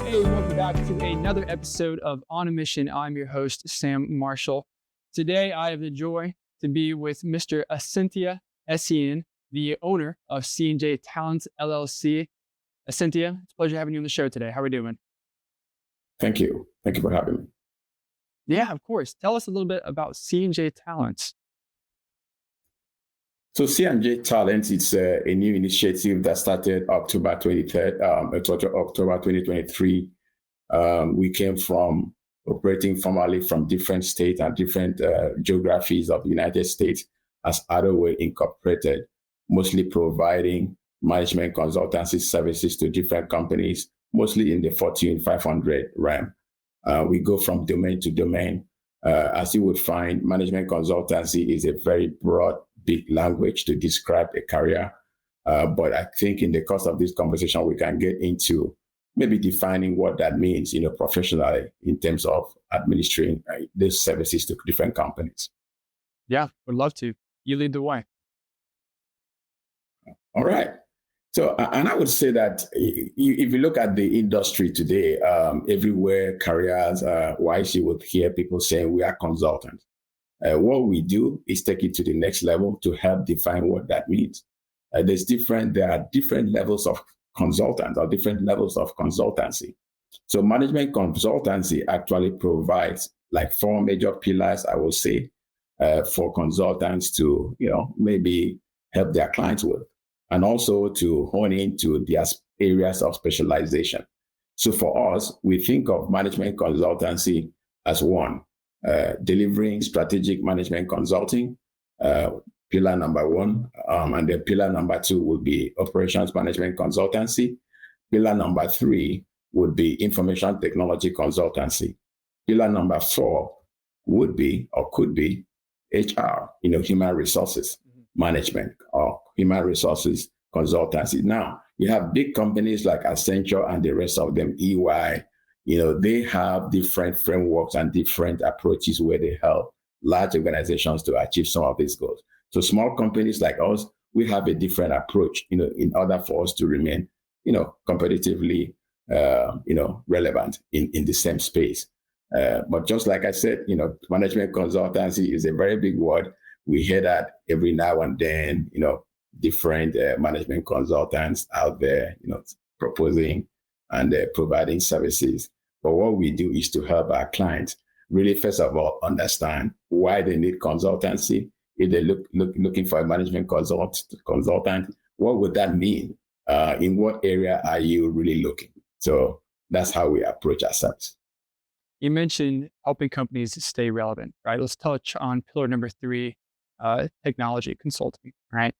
Hey, welcome back to another episode of On a Mission. I'm your host, Sam Marshall. Today, I have the joy to be with Mr. Essentia Essien, the owner of C&J Talent, LLC. Essentia, it's a pleasure having you on the show today. How are we doing? Thank you. Thank you for having me. Yeah, of course. Tell us a little bit about C&J Talent. So C&J Talent, it's a new initiative that started October 2023. We came from operating formally from different states and different geographies of the United States as Adoway Incorporated, mostly providing management consultancy services to different companies, mostly in the Fortune 500 realm. We go from domain to domain. As you would find, management consultancy is a very broad, big language to describe a career. But I think in the course of this conversation, we can get into maybe defining what that means, professionally in terms of administering these services to different companies. Yeah, would love to. You lead the way. All right. So, and I would say that if you look at the industry today, everywhere careers wise, you would hear people saying we are consultants. What we do is take it to the next level to help define what that means. There are different levels of consultants or different levels of consultancy. So management consultancy actually provides like four major pillars, I will say, for consultants to, maybe help their clients with, and also to hone into their areas of specialization. So for us, we think of management consultancy as one, delivering strategic management consulting, pillar number one, and then pillar number two would be operations management consultancy. Pillar number three would be information technology consultancy. Pillar number four would be or could be HR, human resources management or human resources consultancy. Now, you have big companies like Essentia and the rest of them, EY, they have different frameworks and different approaches where they help large organizations to achieve some of these goals. So small companies like us, we have a different approach, in order for us to remain, competitively, relevant in the same space. But just like I said, management consultancy is a very big word. We hear that every now and then, different management consultants out there, proposing and providing services. But what we do is to help our clients really, first of all, understand why they need consultancy. If they're looking for a management consultant, what would that mean? In what area are you really looking? So that's how we approach ourselves. You mentioned helping companies stay relevant, right? Let's touch on pillar number three, technology consulting, right?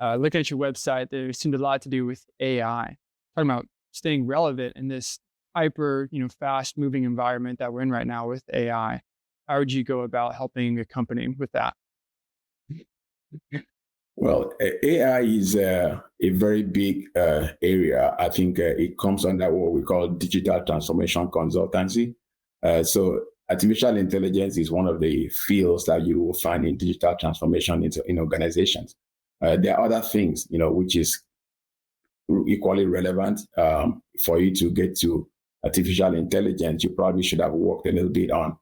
Looking at your website, there seemed a lot to do with AI. Talking about staying relevant in this hyper, fast moving environment that we're in right now with AI. How would you go about helping a company with that? Well, AI is a very big area. I think it comes under what we call digital transformation consultancy. So artificial intelligence is one of the fields that you will find in digital transformation in organizations. There are other things, which is equally relevant for you to get to artificial intelligence. You probably should have worked a little bit on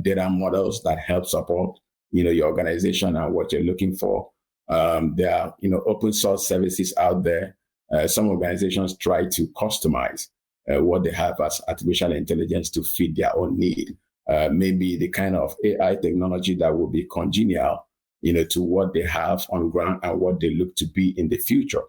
data models that help support, your organization and what you're looking for. There are, open source services out there. Some organizations try to customize what they have as artificial intelligence to fit their own need. Maybe the kind of AI technology that will be congenial, to what they have on ground and what they look to be in the future.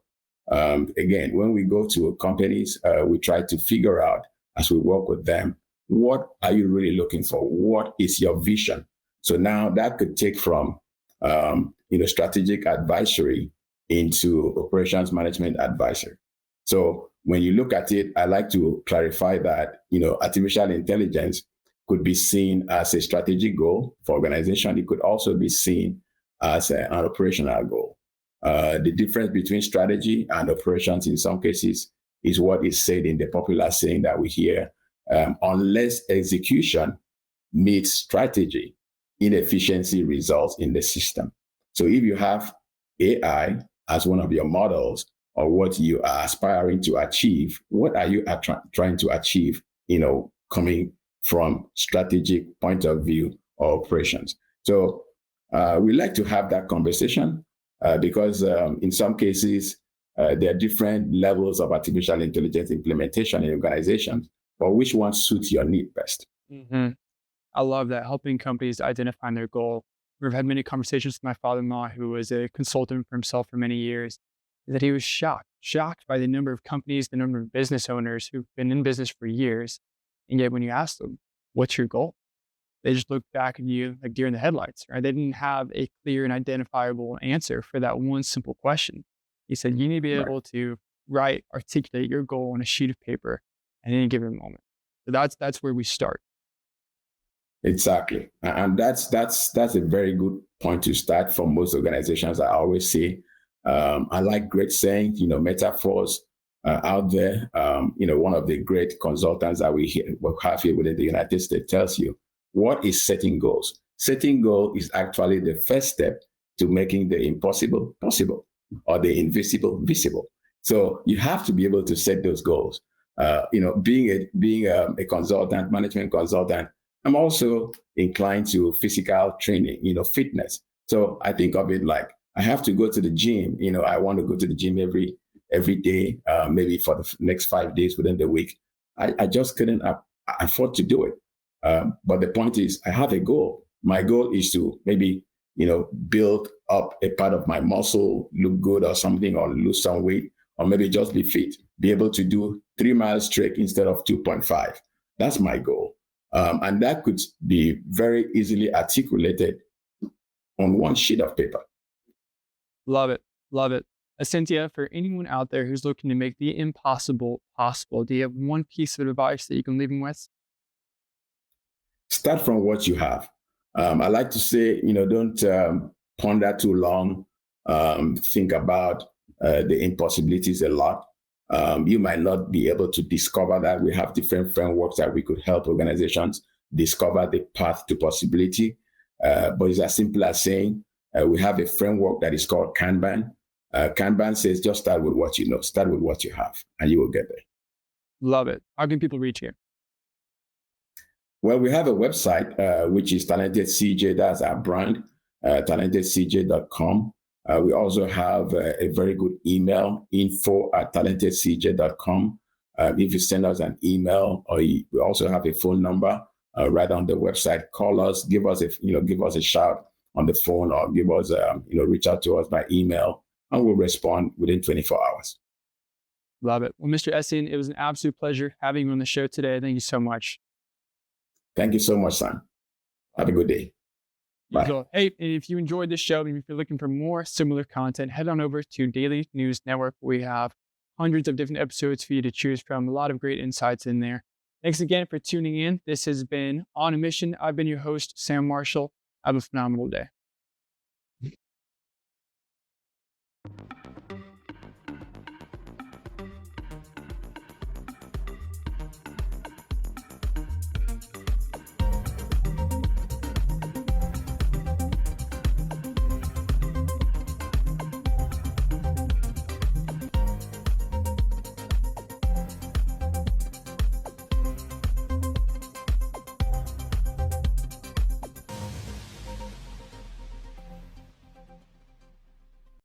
Again, when we go to companies, we try to figure out as we work with them, what are you really looking for? What is your vision? So now that could take from, strategic advisory into operations management advisory. So when you look at it, I like to clarify that, artificial intelligence could be seen as a strategic goal for organization. It could also be seen as an operational goal. The difference between strategy and operations in some cases is what is said in the popular saying that we hear, unless execution meets strategy, inefficiency results in the system. So if you have AI as one of your models, or what you are aspiring to achieve, what are you trying to achieve, coming from strategic point of view or operations. So we like to have that conversation because in some cases, there are different levels of artificial intelligence implementation in organizations, but which one suits your need best? Mm-hmm. I love that, helping companies identify their goal. We've had many conversations with my father-in-law, who was a consultant for himself for many years, that he was shocked by the number of companies, the number of business owners who've been in business for years. And yet when you ask them, what's your goal? They just look back at you like deer in the headlights, right? They didn't have a clear and identifiable answer for that one simple question. He said, you need to be Right. able to articulate your goal on a sheet of paper at any given moment. So that's where we start. Exactly. And that's a very good point to start for most organizations. I always say, I like great sayings, metaphors out there. One of the great consultants that we have here within the United States tells you, what is setting goals? Setting goal is actually the first step to making the impossible possible or the invisible visible. So you have to be able to set those goals. Being a consultant, management consultant, I'm also inclined to physical training, fitness. So I think of it like I have to go to the gym. I want to go to the gym every day, maybe for the next 5 days within the week. I just couldn't afford to do it. But the point is, I have a goal. My goal is to maybe, build up a part of my muscle, look good or something, or lose some weight, or maybe just be fit, be able to do 3 miles trek instead of 2.5. That's my goal. And that could be very easily articulated on one sheet of paper. Love it. Love it. Essentia, for anyone out there who's looking to make the impossible possible, do you have one piece of advice that you can leave them with? Start from what you have. I like to say, don't ponder too long. Think about the impossibilities a lot. You might not be able to discover that. We have different frameworks that we could help organizations discover the path to possibility. But it's as simple as saying we have a framework that is called Kanban. Kanban says just start with what you know, start with what you have, and you will get there. Love it. How can people reach you? Well, we have a website, which is Talented CJ. That's our brand, talentedcj.com. We also have a very good email, info@talentedcj.com. If you send us an email, or we also have a phone number right on the website. Call us, give us a shout on the phone, or give us, reach out to us by email, and we'll respond within 24 hours. Love it. Well, Mr. Essien, it was an absolute pleasure having you on the show today. Thank you so much. Thank you so much, Sam. Have a good day. Bye. So, hey, and if you enjoyed this show, and if you're looking for more similar content, head on over to Daily News Network. We have hundreds of different episodes for you to choose from, a lot of great insights in there. Thanks again for tuning in. This has been On a Mission. I've been your host, Sam Marshall. Have a phenomenal day.